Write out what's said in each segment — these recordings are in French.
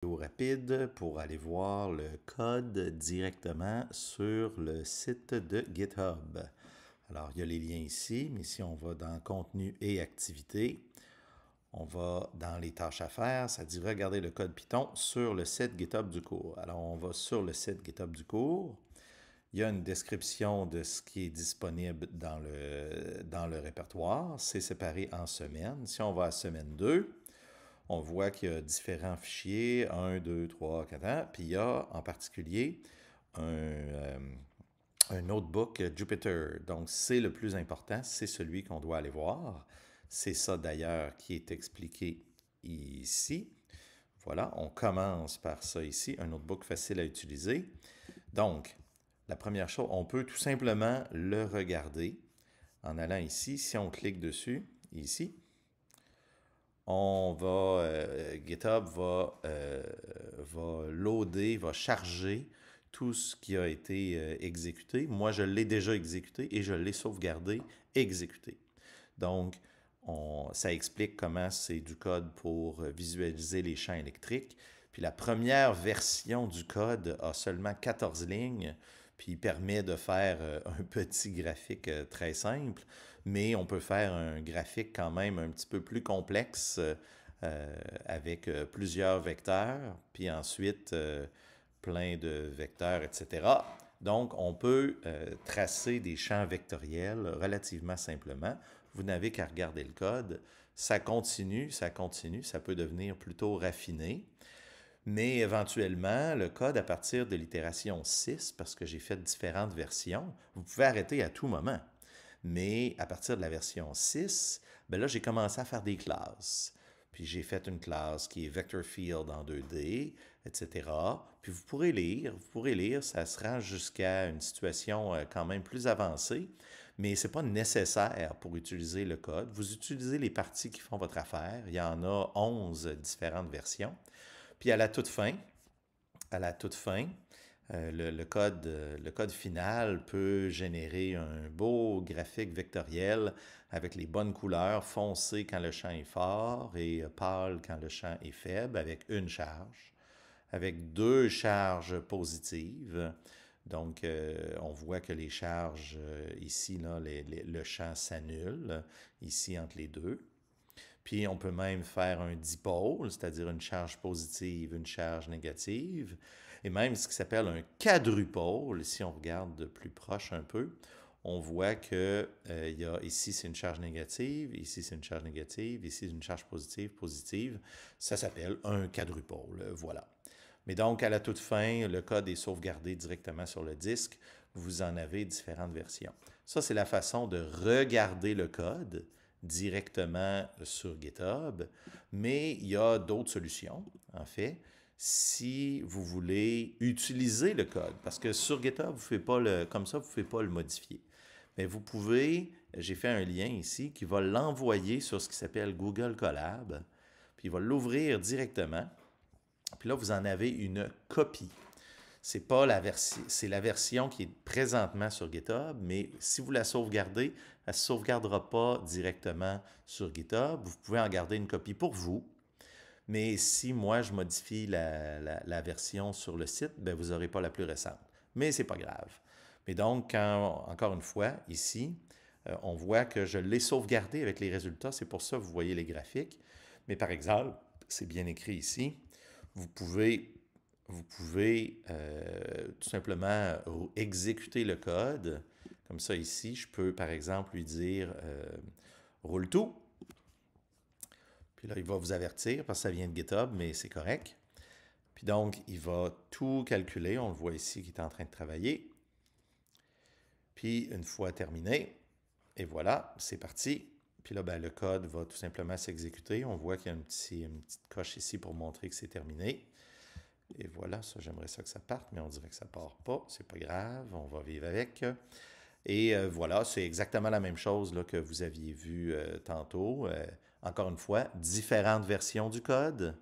Rapide pour aller voir le code directement sur le site de GitHub. Alors, il y a les liens ici, mais si on va dans Contenu et Activités, on va dans les tâches à faire, ça dit regarder le code Python sur le site GitHub du cours. Alors, on va sur le site GitHub du cours. Il y a une description de ce qui est disponible dans le répertoire. C'est séparé en semaines. Si on va à semaine 2, on voit qu'il y a différents fichiers, 1, 2, 3, 4, puis il y a en particulier un notebook Jupyter. Donc, c'est le plus important, c'est celui qu'on doit aller voir. C'est ça d'ailleurs qui est expliqué ici. Voilà, on commence par ça ici, un notebook facile à utiliser. Donc, la première chose, on peut tout simplement le regarder en allant ici. Si on clique dessus, ici, GitHub va loader, va charger tout ce qui a été exécuté. Moi, je l'ai déjà exécuté et je l'ai sauvegardé, exécuté. Donc, ça explique comment c'est du code pour visualiser les champs électriques. Puis la première version du code a seulement 14 lignes, puis il permet de faire un petit graphique très simple, mais on peut faire un graphique quand même un petit peu plus complexe avec plusieurs vecteurs, puis ensuite plein de vecteurs, etc. Donc, on peut tracer des champs vectoriels relativement simplement. Vous n'avez qu'à regarder le code. Ça continue, ça continue, ça peut devenir plutôt raffiné. Mais éventuellement, le code à partir de l'itération 6, parce que j'ai fait différentes versions, vous pouvez arrêter à tout moment. Mais à partir de la version 6, ben là, j'ai commencé à faire des classes. Puis j'ai fait une classe qui est Vector Field en 2D, etc. Puis vous pourrez lire, ça se rend jusqu'à une situation quand même plus avancée, mais ce n'est pas nécessaire pour utiliser le code. Vous utilisez les parties qui font votre affaire. Il y en a 11 différentes versions. Puis à la toute fin, le code final peut générer un beau graphique vectoriel avec les bonnes couleurs, foncé quand le champ est fort et pâle quand le champ est faible, avec une charge, avec deux charges positives. Donc, on voit que les charges ici, là, le champ s'annule ici entre les deux. Puis on peut même faire un dipôle, c'est-à-dire une charge positive, une charge négative, et même ce qui s'appelle un quadrupôle. Si on regarde de plus proche un peu, on voit que ici c'est une charge négative, ici c'est une charge négative, ici c'est une charge positive, positive. Ça s'appelle un quadrupôle, voilà. Mais donc, à la toute fin, le code est sauvegardé directement sur le disque. Vous en avez différentes versions. Ça, c'est la façon de regarder le code directement sur GitHub, mais il y a d'autres solutions, en fait, si vous voulez utiliser le code, parce que sur GitHub, vous ne pouvez pas comme ça, vous ne pouvez pas le modifier. Mais vous pouvez, j'ai fait un lien ici qui va l'envoyer sur ce qui s'appelle Google Colab, puis il va l'ouvrir directement, puis là, vous en avez une copie. C'est pas c'est la version qui est présentement sur GitHub, mais si vous la sauvegardez, elle ne se sauvegardera pas directement sur GitHub. Vous pouvez en garder une copie pour vous. Mais si moi, je modifie la version sur le site, ben, vous n'aurez pas la plus récente. Mais ce n'est pas grave. Mais donc, encore une fois, ici, on voit que je l'ai sauvegardé avec les résultats. C'est pour ça que vous voyez les graphiques. Mais par exemple, c'est bien écrit ici, vous pouvez tout simplement exécuter le code. Comme ça ici, je peux par exemple lui dire roule tout. Puis là, il va vous avertir parce que ça vient de GitHub, mais c'est correct. Puis donc, il va tout calculer. On le voit ici qui est en train de travailler. Puis une fois terminé, et voilà, c'est parti. Puis là, ben, le code va tout simplement s'exécuter. On voit qu'il y a une petite coche ici pour montrer que c'est terminé. Et voilà, ça, j'aimerais ça que ça parte, mais on dirait que ça ne part pas. C'est pas grave, on va vivre avec. Et voilà, c'est exactement la même chose là, que vous aviez vu tantôt. Encore une fois, différentes versions du code.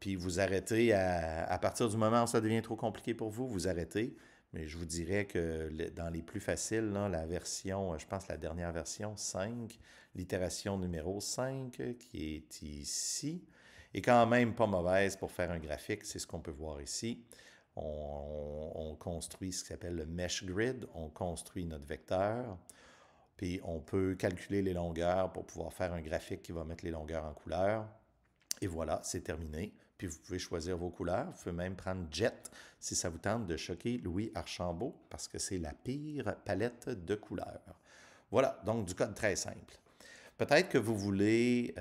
Puis vous arrêtez à partir du moment où ça devient trop compliqué pour vous, vous arrêtez. Mais je vous dirais que dans les plus faciles, là, la version, je pense la dernière version, 5, l'itération numéro 5, qui est ici, est quand même pas mauvaise pour faire un graphique. C'est ce qu'on peut voir ici. On construit ce qui s'appelle le mesh grid. On construit notre vecteur. Puis on peut calculer les longueurs pour pouvoir faire un graphique qui va mettre les longueurs en couleur. Et voilà, c'est terminé. Puis vous pouvez choisir vos couleurs. Vous pouvez même prendre Jet si ça vous tente de choquer Louis Archambault parce que c'est la pire palette de couleurs. Voilà, donc du code très simple. Peut-être que vous voulez,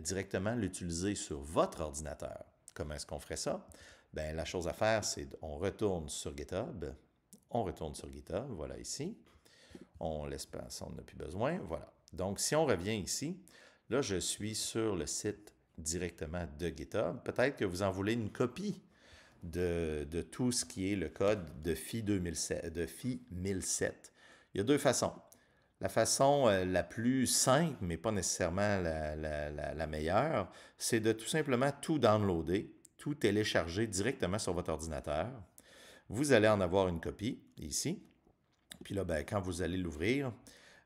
directement l'utiliser sur votre ordinateur. Comment est-ce qu'on ferait ça? Bien, la chose à faire, c'est on retourne sur GitHub. On retourne sur GitHub, voilà ici. On laisse passer, on n'a plus besoin, voilà. Donc, si on revient ici, là, je suis sur le site directement de GitHub. Peut-être que vous en voulez une copie de tout ce qui est le code de FI 1007. Il y a deux façons. La façon la plus simple, mais pas nécessairement la meilleure, c'est de tout simplement tout downloader, tout télécharger directement sur votre ordinateur. Vous allez en avoir une copie ici. Puis là, ben, quand vous allez l'ouvrir,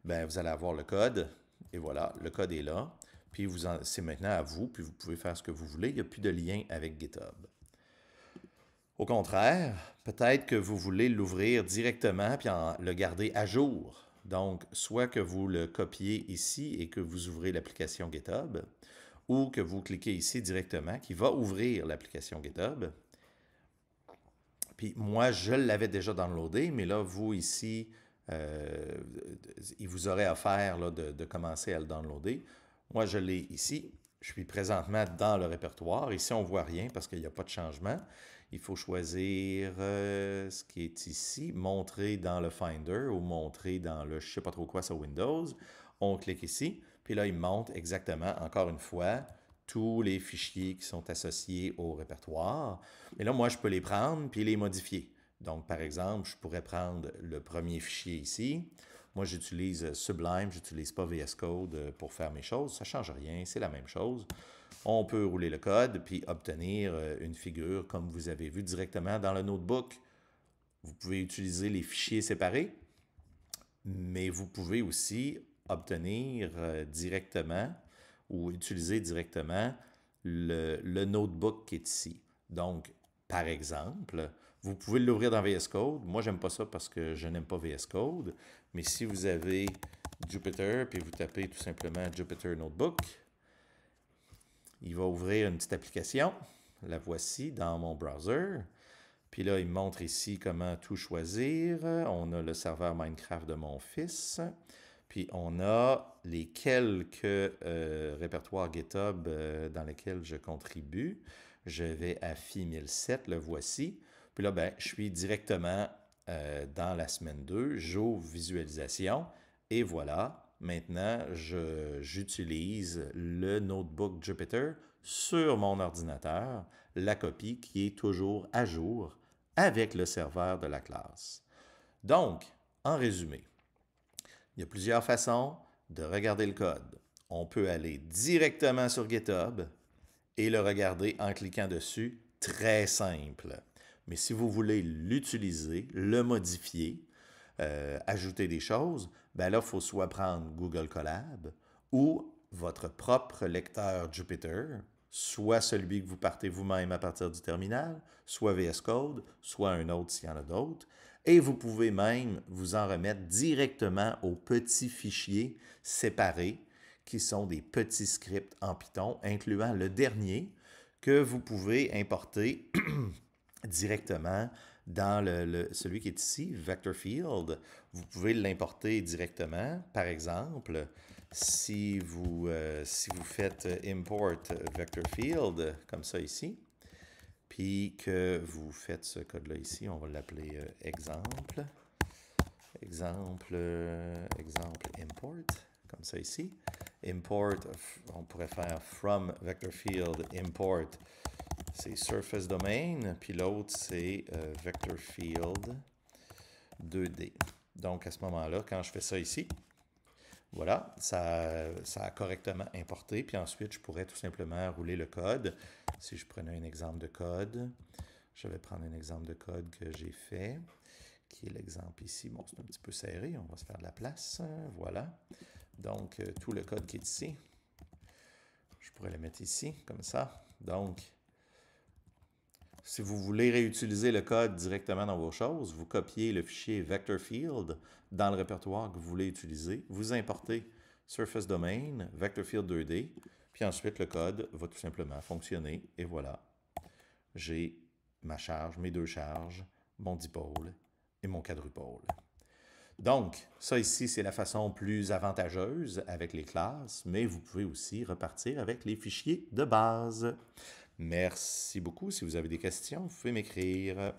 ben, vous allez avoir le code. Et voilà, le code est là. Puis c'est maintenant à vous, puis vous pouvez faire ce que vous voulez. Il n'y a plus de lien avec GitHub. Au contraire, peut-être que vous voulez l'ouvrir directement puis le garder à jour. Donc, soit que vous le copiez ici et que vous ouvrez l'application GitHub, ou que vous cliquez ici directement, qui va ouvrir l'application GitHub. Puis moi, je l'avais déjà downloadé, mais là, vous ici, il vous aurait offert là, de commencer à le downloader. Moi, je l'ai ici. Je suis présentement dans le répertoire. Ici, on ne voit rien parce qu'il n'y a pas de changement. Il faut choisir ce qui est ici, montrer dans le Finder ou montrer dans le je ne sais pas trop quoi sur Windows. On clique ici, puis là, il montre exactement, encore une fois, tous les fichiers qui sont associés au répertoire. Mais là, moi, je peux les prendre puis les modifier. Donc, par exemple, je pourrais prendre le premier fichier ici. Moi, j'utilise Sublime, je n'utilise pas VS Code pour faire mes choses. Ça ne change rien, c'est la même chose. On peut rouler le code puis obtenir une figure comme vous avez vu directement dans le notebook. Vous pouvez utiliser les fichiers séparés, mais vous pouvez aussi obtenir directement ou utiliser directement le notebook qui est ici. Donc, par exemple, vous pouvez l'ouvrir dans VS Code. Moi, je n'aime pas ça parce que je n'aime pas VS Code. Mais si vous avez Jupyter, puis vous tapez tout simplement Jupyter Notebook, il va ouvrir une petite application. La voici dans mon browser. Puis là, il me montre ici comment tout choisir. On a le serveur Minecraft de mon fils. Puis on a les quelques répertoires GitHub dans lesquels je contribue. Je vais à FI 1007, le voici. Puis là, ben, je suis directement dans la semaine 2. J'ouvre visualisation et voilà. Maintenant, j'utilise le notebook Jupyter sur mon ordinateur, la copie qui est toujours à jour avec le serveur de la classe. Donc, en résumé, il y a plusieurs façons de regarder le code. On peut aller directement sur GitHub et le regarder en cliquant dessus. Très simple. Mais si vous voulez l'utiliser, le modifier, ajouter des choses, ben là, il faut soit prendre Google Colab ou votre propre lecteur Jupyter, soit celui que vous partez vous-même à partir du terminal, soit VS Code, soit un autre s'il y en a d'autres. Et vous pouvez même vous en remettre directement aux petits fichiers séparés qui sont des petits scripts en Python, incluant le dernier que vous pouvez importer directement dans celui qui est ici, Vector Field. Vous pouvez l'importer directement. Par exemple, si vous faites import Vector Field, comme ça ici, puis que vous faites ce code-là ici, on va l'appeler exemple. Exemple import, comme ça ici. Import, on pourrait faire from Vector Field import, c'est Surface Domain, puis l'autre c'est Vector Field 2D. Donc à ce moment-là, quand je fais ça ici, voilà, ça a correctement importé, puis ensuite je pourrais tout simplement rouler le code. Si je prenais un exemple de code, je vais prendre un exemple de code que j'ai fait, qui est l'exemple ici. Bon, c'est un petit peu serré, on va se faire de la place, voilà. Donc tout le code qui est ici, Je pourrais le mettre ici, comme ça. Donc, si vous voulez réutiliser le code directement dans vos choses, vous copiez le fichier vector field dans le répertoire que vous voulez utiliser, vous importez Surface Domain, vector field 2D, puis ensuite le code va tout simplement fonctionner, et voilà. J'ai ma charge, mes deux charges, mon dipôle et mon quadrupôle. Donc, ça ici, c'est la façon plus avantageuse avec les classes, mais vous pouvez aussi repartir avec les fichiers de base. Merci beaucoup. Si vous avez des questions, vous pouvez m'écrire.